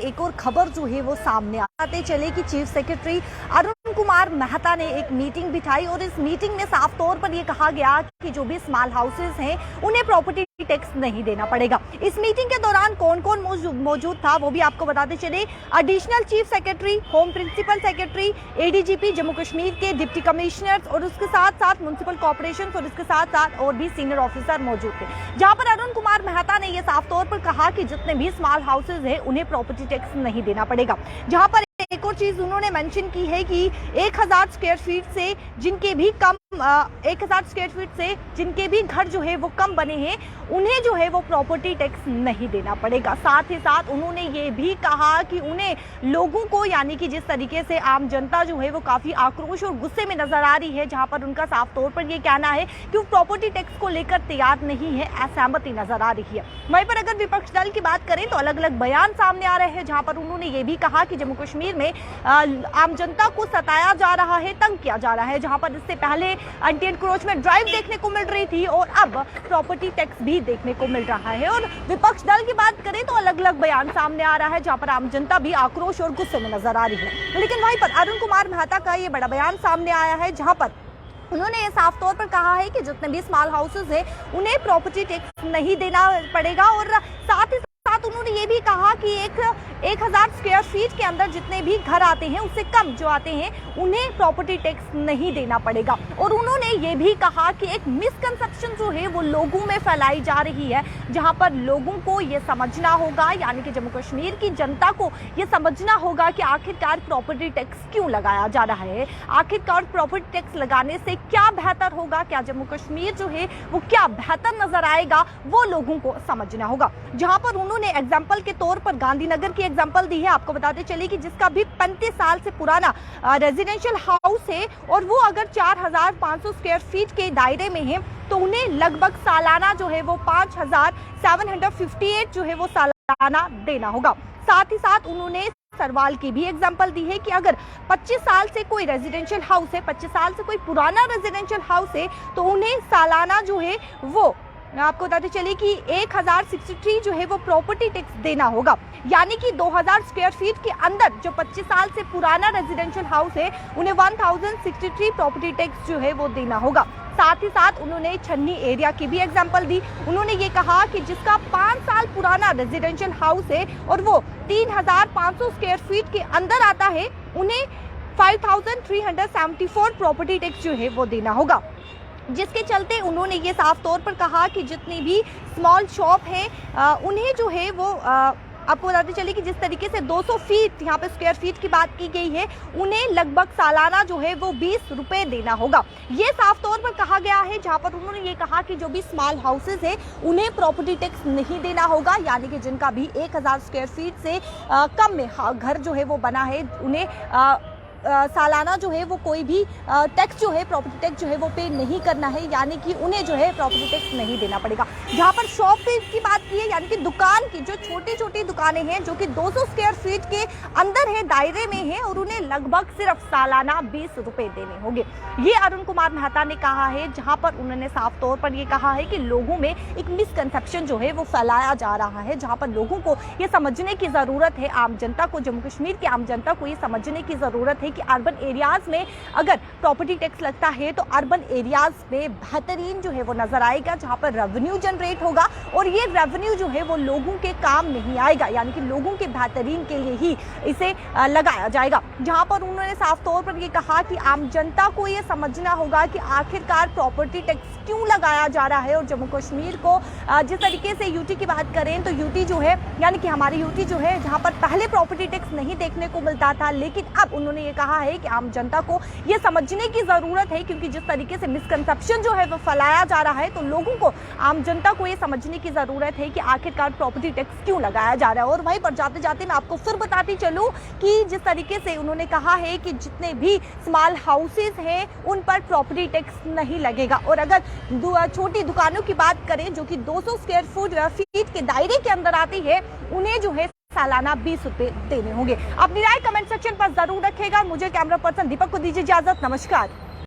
एक और खबर जो है वो सामने आते चले कि चीफ सेक्रेटरी अरुण कुमार मेहता ने एक मीटिंग बिठाई और इस मीटिंग में साफ तौर पर ये कहा गया कि जो भी स्मॉल हाउसेस हैं उन्हें प्रॉपर्टी टैक्स नहीं देना पड़ेगा। इस मीटिंग के दौरान कौन कौन मौजूद था वो भी आपको बताते चले। Additional chief secretary, home principal secretary, ADGP Jammu Kashmir के डिप्टी कमिश्नर्स और उसके साथ साथ म्युनिसिपल कॉर्पोरेशन और इसके साथ साथ और भी सीनियर ऑफिसर मौजूद थे, जहां पर अरुण कुमार मेहता ने यह साफ तौर पर कहा कि जितने भी स्मॉल हाउसेज है उन्हें प्रॉपर्टी टैक्स नहीं देना पड़ेगा। जहां पर एक और चीज उन्होंने मेंशन की है कि 1000 स्क्वायर फीट से जिनके भी कम 1000 स्क्वायर फीट से जिनके भी घर जो है वो कम बने हैं उन्हें जो है वो प्रॉपर्टी टैक्स नहीं देना पड़ेगा। साथ ही साथ उन्होंने ये भी कहा कि उन्हें लोगों को यानी कि जिस तरीके से आम जनता जो है वो काफी आक्रोश और गुस्से में नजर आ रही है, जहां पर उनका साफ तौर पर ये कहना है कि वो प्रॉपर्टी टैक्स को लेकर तैयार नहीं है, असहमति नजर आ रही है। वहीं पर अगर विपक्ष दल की बात करें तो अलग अलग बयान सामने आ रहे हैं, जहां पर उन्होंने ये भी कहा कि जम्मू कश्मीर में आम जनता को सताया जा रहा है, तंग किया जा रहा है, जहां पर इससे पहले एंटी एनक्रोचमेंट ड्राइव देखने को मिल रही थी और अब प्रॉपर्टी टैक्स भी देखने को मिल रहा है। और विपक्ष दल की बात करें तो अलग अलग बयान सामने आ रहा है, जहां पर आम जनता भी आक्रोश और गुस्से में नजर आ रही है। लेकिन वहीं पर अरुण कुमार मेहता का ये बड़ा बयान सामने आया है, जहां पर उन्होंने ये साफ तौर पर कहा है कि जितने भी स्मॉल हाउसेज है उन्हें प्रॉपर्टी टैक्स नहीं देना पड़ेगा। और साथ ही साथ उन्होंने ये भी कहा कि 1000 स्क्वायर फीट के अंदर जितने भी घर आते हैं उससे कम जो आते हैं उन्हें प्रॉपर्टी टैक्स नहीं देना पड़ेगा। और उन्होंने ये भी कहा कि एक मिसकंसेप्शन जो है वो लोगों में फैलाई जा रही है, जहां पर लोगों को ये समझना होगा यानी कि जम्मू कश्मीर की जनता को ये समझना होगा कि आखिरकार प्रॉपर्टी टैक्स क्यों लगाया जा रहा है, आखिरकार प्रॉपर्टी टैक्स लगाने से क्या बेहतर होगा, क्या जम्मू कश्मीर जो है वो क्या बेहतर नजर आएगा, वो लोगों को समझना होगा। जहां पर उन्होंने एग्जाम्पल के तौर पर गांधीनगर की एग्जाम्पल दी है, आपको बताते चले कि जिसका भी 35 साल से पुराना रेजिडेंशियल हाउस है और वो अगर 4500 स्क्वायर फीट के दायरे में है तो उन्हें लगभग सालाना जो है वो 5758 जो है वो सालाना देना होगा। साथ ही साथ उन्होंने सरवाल की भी एग्जांपल दी है कि अगर 25 साल से कोई रेजिडेंशियल हाउस है, 25 साल से कोई पुराना रेजिडेंशियल हाउस है तो उन्हें सालाना जो है वो आपको बताते चले कि 1063 जो है वो प्रॉपर्टी टैक्स देना होगा। यानी कि 2000 स्क्वायर फीट के अंदर जो 25 साल से पुराना रेजिडेंशियल हाउस है उन्हें 1063 प्रॉपर्टी टैक्स जो है वो देना होगा। साथ ही साथ उन्होंने छन्नी एरिया की भी एग्जांपल दी। उन्होंने ये कहा कि जिसका 5 साल पुराना रेजिडेंशियल हाउस है और वो 3500 स्क्वायर फीट के अंदर आता है उन्हें 5374 प्रॉपर्टी टैक्स जो है वो देना होगा। जिसके चलते उन्होंने ये साफ तौर पर कहा कि जितनी भी स्मॉल शॉप है उन्हें जो है वो आपको बताते चले कि जिस तरीके से 200 फीट यहाँ पे स्क्वायर फीट की बात की गई है उन्हें लगभग सालाना जो है वो 20 रुपए देना होगा। ये साफ तौर पर कहा गया है, जहाँ पर उन्होंने ये कहा कि जो भी स्मॉल हाउसेज है उन्हें प्रॉपर्टी टैक्स नहीं देना होगा, यानी कि जिनका भी 1000 स्क्वायर फीट से कम में घर जो है वो बना है उन्हें सालाना जो है वो कोई भी टैक्स जो है प्रॉपर्टी टैक्स जो है वो पे नहीं करना है, यानी कि उन्हें जो है प्रॉपर्टी टैक्स नहीं देना पड़ेगा। जहां पर शॉप की बात की है यानी कि दुकान की जो छोटी छोटी दुकानें हैं जो कि 200 स्क्वायर फीट के अंदर है, दायरे में है और उन्हें लगभग सिर्फ सालाना 20 रुपए देने होंगे। ये अरुण कुमार मेहता ने कहा है, जहां पर उन्होंने साफ तौर पर ये कहा है कि लोगों में एक मिसकंसेप्शन जो है वो फैलाया जा रहा है, जहां पर लोगों को ये समझने की जरूरत है, आम जनता को, जम्मू कश्मीर की आम जनता को ये समझने की जरूरत है कि अर्बन एरियाज में अगर प्रॉपर्टी टैक्स लगता है तो अर्बन एरियाज में बेहतरीन जो है वो नजर आएगा, जहां पर रेवेन्यू जनरेट होगा और ये रेवेन्यू जो है वो लोगों के काम नहीं आएगा, यानी कि लोगों के बेहतरीन के लिए ही इसे लगाया जाएगा। जहां पर उन्होंने साफ तौर पर ये कहा कि आम जनता को ये समझना होगा कि आखिरकार प्रॉपर्टी टैक्स क्यों लगाया जा रहा है। और जम्मू कश्मीर को जिस तरीके से यूटी की बात करें तो यूटी जो है यानी कि हमारी यूटी जो है जहां पर पहले प्रॉपर्टी टैक्स नहीं देखने को मिलता था, लेकिन अब उन्होंने ये कहा है कि आम जनता को ये समझने की जरूरत है, क्योंकि जिस तरीके से मिसकंसेप्शन जो है वो फैलाया जा रहा है तो लोगों को, आम जनता को ये समझने की जरूरत है कि आखिरकार प्रॉपर्टी टैक्स क्यों लगाया जा रहा है। और वहीं पर जाते जाते मैं आपको फिर बताती चलूं कि जिस तरीके से उन्होंने कहा है कि जितने भी स्मॉल हाउसेज हैं उन पर प्रॉपर्टी टैक्स नहीं लगेगा और अगर छोटी दुकानों की बात करें जो कि 200 स्क्वायर फीट के दायरे के अंदर आती है उन्हें जो है सालाना 20 रुपए देने होंगे। अपनी राय कमेंट सेक्शन पर जरूर रखेगा। मुझे कैमरा पर्सन दीपक को दीजिए इजाजत। नमस्कार।